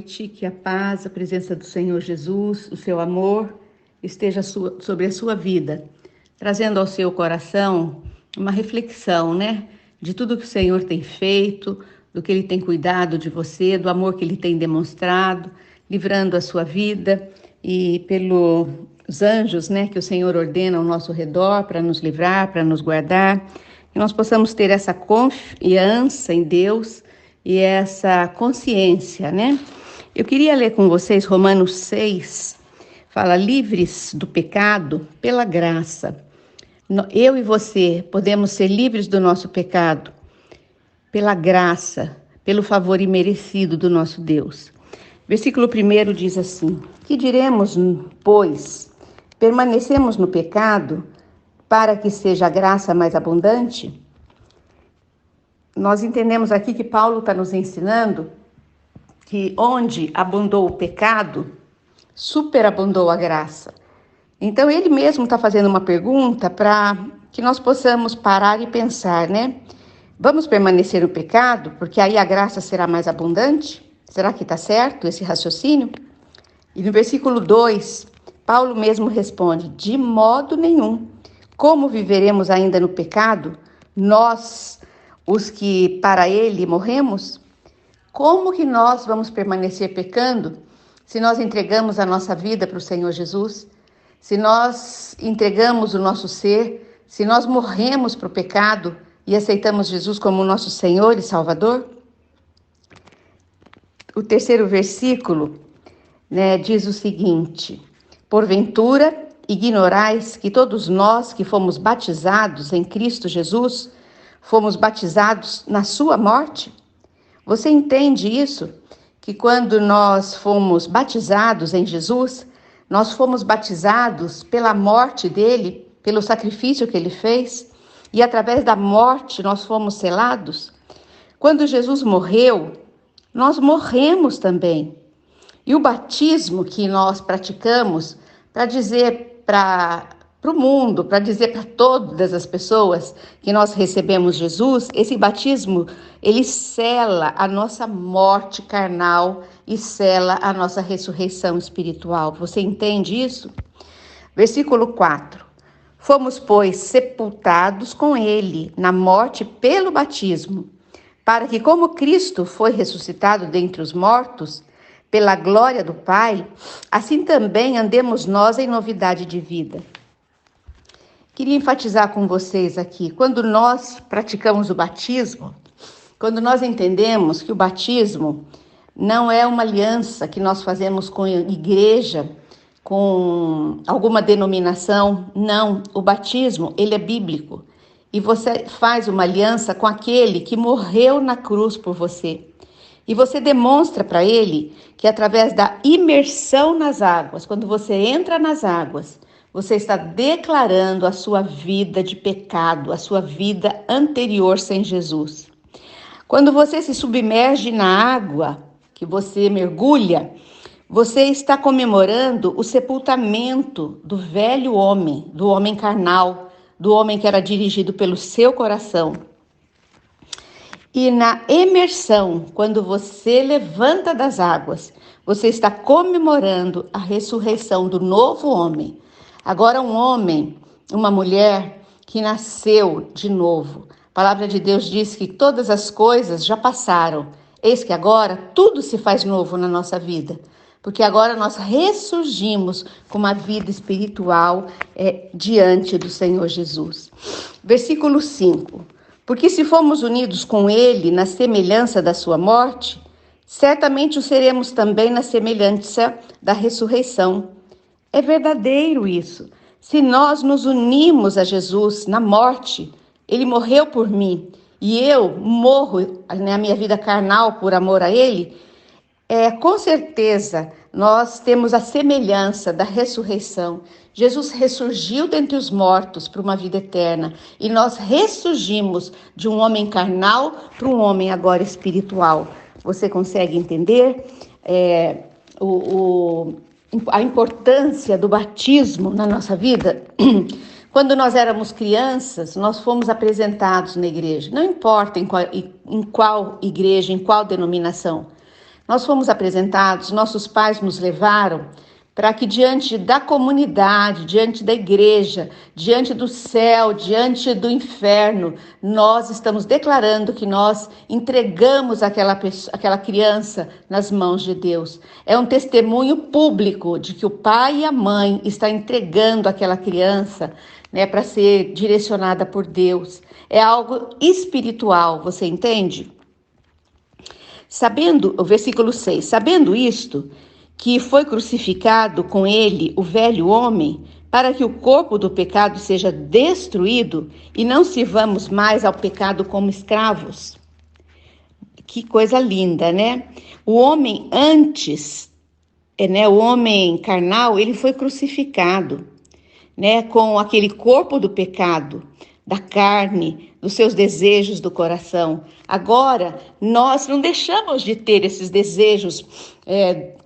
noite, que a paz, a presença do Senhor Jesus, o seu amor esteja sobre a sua vida, trazendo ao seu coração uma reflexão, de tudo que o Senhor tem feito, do que Ele tem cuidado de você, do amor que Ele tem demonstrado, livrando a sua vida e pelos anjos, que o Senhor ordena ao nosso redor para nos livrar, para nos guardar, que nós possamos ter essa confiança em Deus e essa consciência, Eu queria ler com vocês Romanos 6, fala: livres do pecado pela graça. Eu e você podemos ser livres do nosso pecado pela graça, pelo favor imerecido do nosso Deus. Versículo 1 diz assim: que diremos, pois? Permanecemos no pecado para que seja a graça mais abundante? Nós entendemos aqui que Paulo está nos ensinando que onde abundou o pecado, superabundou a graça. Então ele mesmo está fazendo uma pergunta para que nós possamos parar e pensar, Vamos permanecer no pecado, porque aí a graça será mais abundante? Será que está certo esse raciocínio? E no versículo 2, Paulo mesmo responde: de modo nenhum. Como viveremos ainda no pecado, nós, os que para ele morremos? Como que nós vamos permanecer pecando se nós entregamos a nossa vida para o Senhor Jesus? Se nós entregamos o nosso ser, se nós morremos para o pecado e aceitamos Jesus como nosso Senhor e Salvador? O terceiro versículo, diz o seguinte: porventura ignorais que todos nós que fomos batizados em Cristo Jesus, fomos batizados na sua morte? Você entende isso? Que quando nós fomos batizados em Jesus, nós fomos batizados pela morte dele, pelo sacrifício que ele fez, e através da morte nós fomos selados? Quando Jesus morreu, nós morremos também. E o batismo que nós praticamos para dizer para o mundo, para dizer para todas as pessoas que nós recebemos Jesus, esse batismo, ele sela a nossa morte carnal e sela a nossa ressurreição espiritual. Você entende isso? Versículo 4. Fomos, pois, sepultados com ele na morte pelo batismo, para que, como Cristo foi ressuscitado dentre os mortos, pela glória do Pai, assim também andemos nós em novidade de vida. Queria enfatizar com vocês aqui, quando nós praticamos o batismo, quando nós entendemos que o batismo não é uma aliança que nós fazemos com a igreja, com alguma denominação, não. O batismo, ele é bíblico. E você faz uma aliança com aquele que morreu na cruz por você. E você demonstra para ele que através da imersão nas águas, quando você entra nas águas, você está declarando a sua vida de pecado, a sua vida anterior sem Jesus. Quando você se submerge na água, que você mergulha, você está comemorando o sepultamento do velho homem, do homem carnal, do homem que era dirigido pelo seu coração. E na imersão, quando você levanta das águas, você está comemorando a ressurreição do novo homem. Agora um homem, uma mulher que nasceu de novo. A palavra de Deus diz que todas as coisas já passaram. Eis que agora tudo se faz novo na nossa vida. Porque agora nós ressurgimos com uma vida espiritual diante do Senhor Jesus. Versículo 5. Porque se fomos unidos com ele na semelhança da sua morte, certamente o seremos também na semelhança da ressurreição. É verdadeiro isso. Se nós nos unimos a Jesus na morte, ele morreu por mim, e eu morro na minha vida carnal por amor a ele, com certeza nós temos a semelhança da ressurreição. Jesus ressurgiu dentre os mortos para uma vida eterna, e nós ressurgimos de um homem carnal para um homem agora espiritual. Você consegue entender a importância do batismo na nossa vida? Quando nós éramos crianças, nós fomos apresentados na igreja. Não importa em qual igreja, em qual denominação. Nós fomos apresentados, nossos pais nos levaram para que diante da comunidade, diante da igreja, diante do céu, diante do inferno, nós estamos declarando que nós entregamos aquela criança nas mãos de Deus. É um testemunho público de que o pai e a mãe estão entregando aquela criança, né, para ser direcionada por Deus. É algo espiritual, você entende? Sabendo, o versículo 6, sabendo isto, que foi crucificado com ele o velho homem, para que o corpo do pecado seja destruído e não sirvamos mais ao pecado como escravos. Que coisa linda, né? O homem antes, o homem carnal, ele foi crucificado, né, com aquele corpo do pecado, da carne, dos seus desejos do coração. Agora, nós não deixamos de ter esses desejos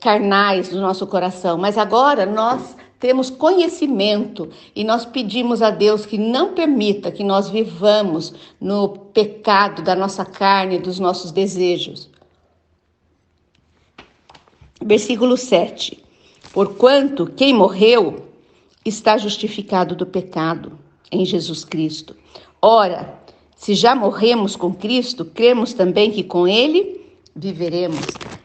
carnais do nosso coração, mas agora nós temos conhecimento e nós pedimos a Deus que não permita que nós vivamos no pecado da nossa carne, dos nossos desejos. Versículo 7. Porquanto quem morreu está justificado do pecado em Jesus Cristo. Ora, se já morremos com Cristo, cremos também que com Ele viveremos.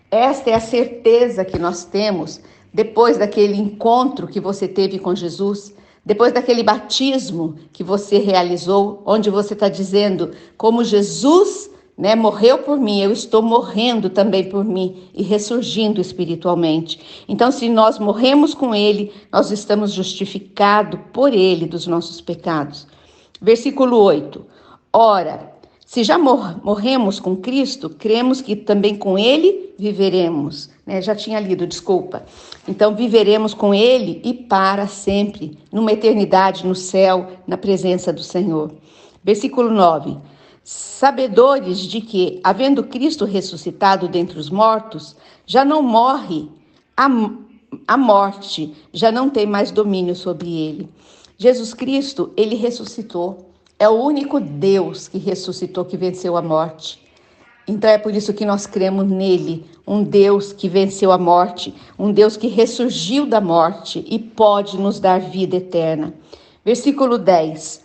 Esta é a certeza que nós temos depois daquele encontro que você teve com Jesus, depois daquele batismo que você realizou, onde você está dizendo, como Jesus, né, morreu por mim, eu estou morrendo também por mim e ressurgindo espiritualmente. Então, se nós morremos com Ele, nós estamos justificados por Ele dos nossos pecados. Versículo 8. Ora, se já morremos com Cristo, cremos que também com Ele viveremos. Já tinha lido, desculpa. Então, viveremos com Ele e para sempre, numa eternidade no céu, na presença do Senhor. Versículo 9. Sabedores de que, havendo Cristo ressuscitado dentre os mortos, já não morre, a morte já não tem mais domínio sobre ele. Jesus Cristo, ele ressuscitou. É o único Deus que ressuscitou, que venceu a morte. Então é por isso que nós cremos nele, um Deus que venceu a morte, um Deus que ressurgiu da morte e pode nos dar vida eterna. Versículo 10.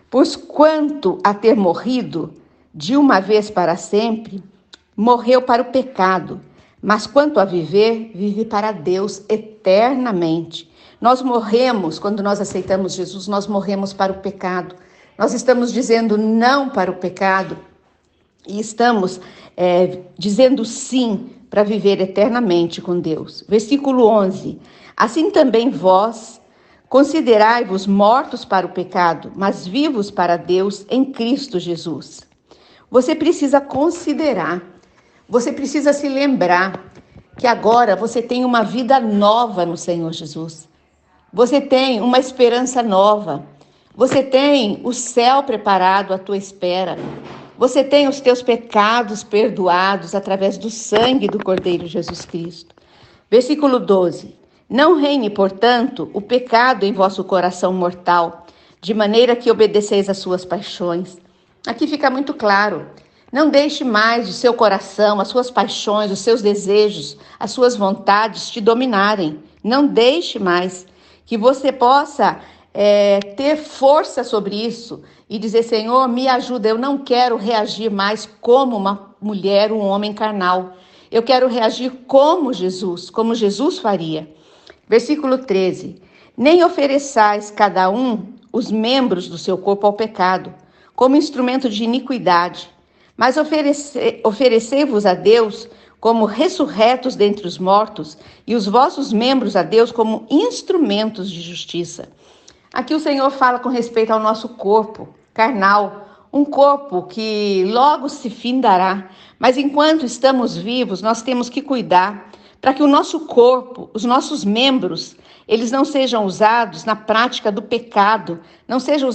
Pois quanto a ter morrido de uma vez para sempre, morreu para o pecado, mas quanto a viver, vive para Deus eternamente. Nós morremos, quando nós aceitamos Jesus, nós morremos para o pecado. Nós estamos dizendo não para o pecado e estamos dizendo sim para viver eternamente com Deus. Versículo 11. Assim também vós, considerai-vos mortos para o pecado, mas vivos para Deus em Cristo Jesus. Você precisa considerar, você precisa se lembrar que agora você tem uma vida nova no Senhor Jesus. Você tem uma esperança nova. Você tem o céu preparado à tua espera. Você tem os teus pecados perdoados através do sangue do Cordeiro Jesus Cristo. Versículo 12. Não reine, portanto, o pecado em vosso coração mortal, de maneira que obedeceis às suas paixões. Aqui fica muito claro. Não deixe mais o seu coração, as suas paixões, os seus desejos, as suas vontades te dominarem. Não deixe mais. Que você possa ter força sobre isso e dizer, Senhor, me ajuda, eu não quero reagir mais como uma mulher, um homem carnal. Eu quero reagir como Jesus faria. Versículo 13. Nem ofereçais cada um os membros do seu corpo ao pecado, como instrumento de iniquidade, mas oferecei-vos a Deus como ressurretos dentre os mortos, e os vossos membros a Deus como instrumentos de justiça. Aqui o Senhor fala com respeito ao nosso corpo carnal, um corpo que logo se findará, mas enquanto estamos vivos, nós temos que cuidar para que o nosso corpo, os nossos membros, eles não sejam usados na prática do pecado, não sejam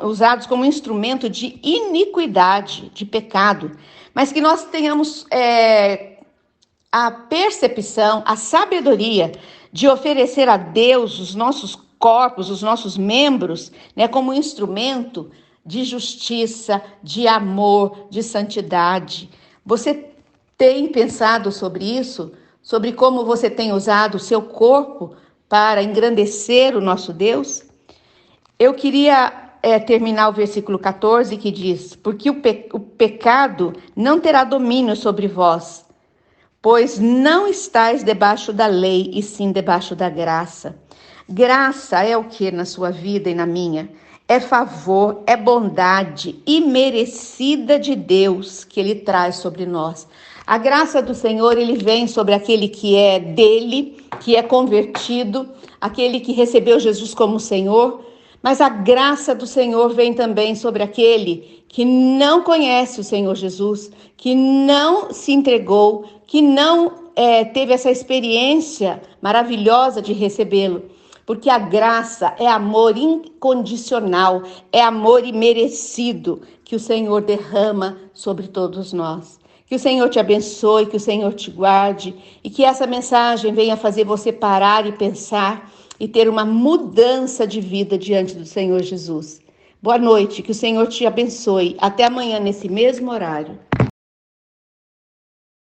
usados como instrumento de iniquidade, de pecado, mas que nós tenhamos a percepção, a sabedoria de oferecer a Deus os nossos corpos, os nossos membros, como instrumento de justiça, de amor, de santidade. Você tem pensado sobre isso? Sobre como você tem usado o seu corpo para engrandecer o nosso Deus? Eu queria terminar o versículo 14 que diz: porque o pecado não terá domínio sobre vós, pois não estáis debaixo da lei, e sim debaixo da graça. Graça é o que na sua vida e na minha? É favor, é bondade imerecida de Deus que Ele traz sobre nós. A graça do Senhor, Ele vem sobre aquele que é dele, que é convertido, aquele que recebeu Jesus como Senhor. Mas a graça do Senhor vem também sobre aquele que não conhece o Senhor Jesus, que não se entregou, que não teve essa experiência maravilhosa de recebê-lo. Porque a graça é amor incondicional, é amor imerecido que o Senhor derrama sobre todos nós. Que o Senhor te abençoe, que o Senhor te guarde e que essa mensagem venha fazer você parar e pensar e ter uma mudança de vida diante do Senhor Jesus. Boa noite, que o Senhor te abençoe. Até amanhã nesse mesmo horário.